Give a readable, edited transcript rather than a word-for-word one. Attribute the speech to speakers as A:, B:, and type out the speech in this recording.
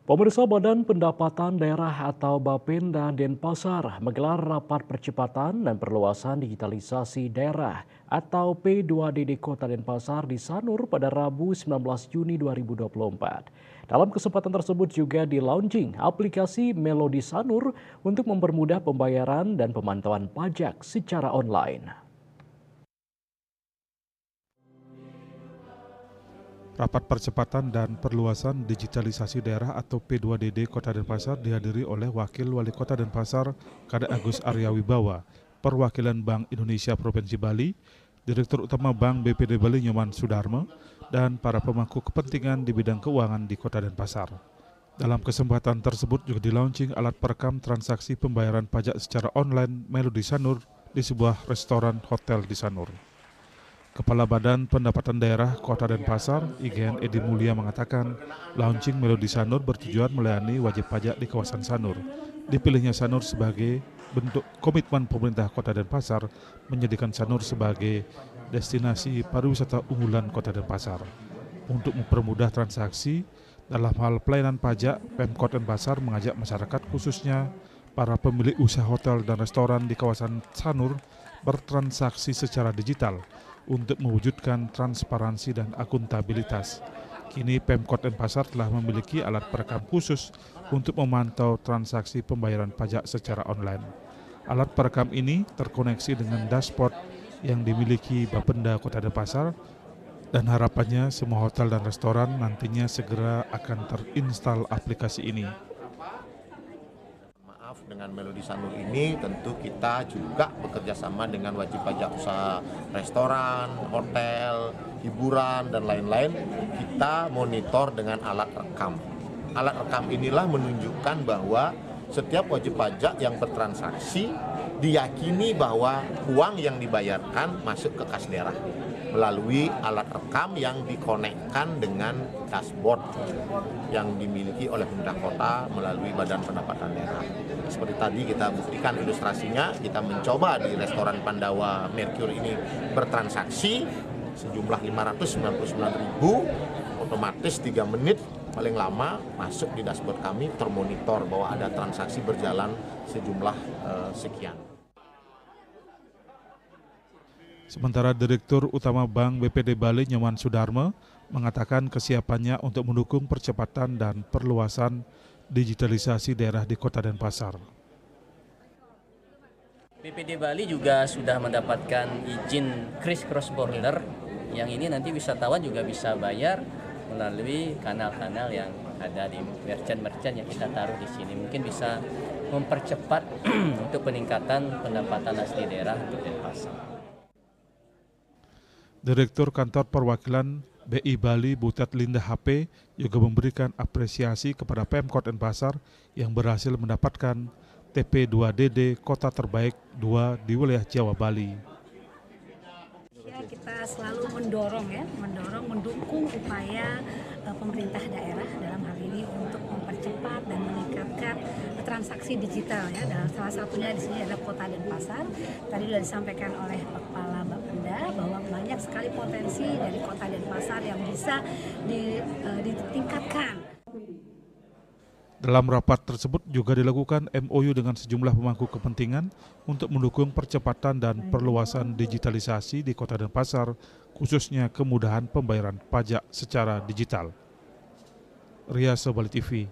A: Pemirsa Badan Pendapatan Daerah atau Bapenda Denpasar menggelar rapat percepatan dan perluasan digitalisasi daerah atau P2DD Kota Denpasar di Sanur pada Rabu 19 Juni 2024. Dalam kesempatan tersebut juga di-launching aplikasi Melodi Sanur untuk mempermudah pembayaran dan pemantauan pajak secara online.
B: Rapat percepatan dan perluasan digitalisasi daerah atau P2DD Kota Denpasar dihadiri oleh Wakil Wali Kota Denpasar, Kadek Agus Arya Wibawa, Perwakilan Bank Indonesia Provinsi Bali, Direktur Utama Bank BPD Bali Nyoman Sudarmo, dan para pemangku kepentingan di bidang keuangan di Kota Denpasar. Dalam kesempatan tersebut juga di-launching alat perekam transaksi pembayaran pajak secara online Melodi Sanur di sebuah restoran hotel di Sanur. Kepala Badan Pendapatan Daerah Kota Denpasar, IGN Edi Mulia mengatakan, launching Melodi Sanur bertujuan melayani wajib pajak di kawasan Sanur. Dipilihnya Sanur sebagai bentuk komitmen pemerintah Kota Denpasar menjadikan Sanur sebagai destinasi pariwisata unggulan Kota Denpasar. Untuk mempermudah transaksi, dalam hal pelayanan pajak, Pemkot Denpasar mengajak masyarakat khususnya para pemilik usaha hotel dan restoran di kawasan Sanur bertransaksi secara digital untuk mewujudkan transparansi dan akuntabilitas. Kini Pemkot Denpasar telah memiliki alat perekam khusus untuk memantau transaksi pembayaran pajak secara online. Alat perekam ini terkoneksi dengan dashboard yang dimiliki Bapenda Kota Denpasar dan harapannya semua hotel dan restoran nantinya segera akan terinstall aplikasi ini.
C: Dengan Melodi Sanur ini tentu kita juga bekerja sama dengan wajib pajak usaha restoran, hotel, hiburan, dan lain-lain. Kita monitor dengan alat rekam. Alat rekam inilah menunjukkan bahwa setiap wajib pajak yang bertransaksi diyakini bahwa uang yang dibayarkan masuk ke kas daerah melalui alat rekam yang dikonekkan dengan dashboard yang dimiliki oleh pemerintah kota melalui Badan Pendapatan Daerah. Seperti tadi kita buktikan ilustrasinya, kita mencoba di restoran Pandawa Mercure ini bertransaksi sejumlah 599.000, otomatis 3 menit paling lama masuk di dashboard kami termonitor bahwa ada transaksi berjalan sejumlah sekian.
B: Sementara Direktur Utama Bank BPD Bali Nyoman Sudarmo mengatakan kesiapannya untuk mendukung percepatan dan perluasan digitalisasi daerah di Kota Denpasar.
D: BPD Bali juga sudah mendapatkan izin kris cross border, yang ini nanti wisatawan juga bisa bayar melalui kanal-kanal yang ada di merchant-merchant yang kita taruh di sini. Mungkin bisa mempercepat untuk peningkatan pendapatan asli daerah untuk Denpasar.
B: Direktur Kantor Perwakilan BI Bali Butet Linda HP juga memberikan apresiasi kepada Pemkot Denpasar yang berhasil mendapatkan TP2DD Kota Terbaik 2 di wilayah Jawa Bali.
E: Kita selalu mendukung upaya pemerintah daerah dalam hal ini untuk mempercepat dan meningkatkan transaksi digital ya. Dan salah satunya di sini adalah Kota Denpasar. Tadi sudah disampaikan oleh Kepala Bapenda bahwa banyak sekali potensi dari Kota Denpasar yang bisa ditingkatkan.
B: Dalam rapat tersebut juga dilakukan MOU dengan sejumlah pemangku kepentingan untuk mendukung percepatan dan perluasan digitalisasi di Kota Denpasar, khususnya kemudahan pembayaran pajak secara digital. Ria Sobali TV.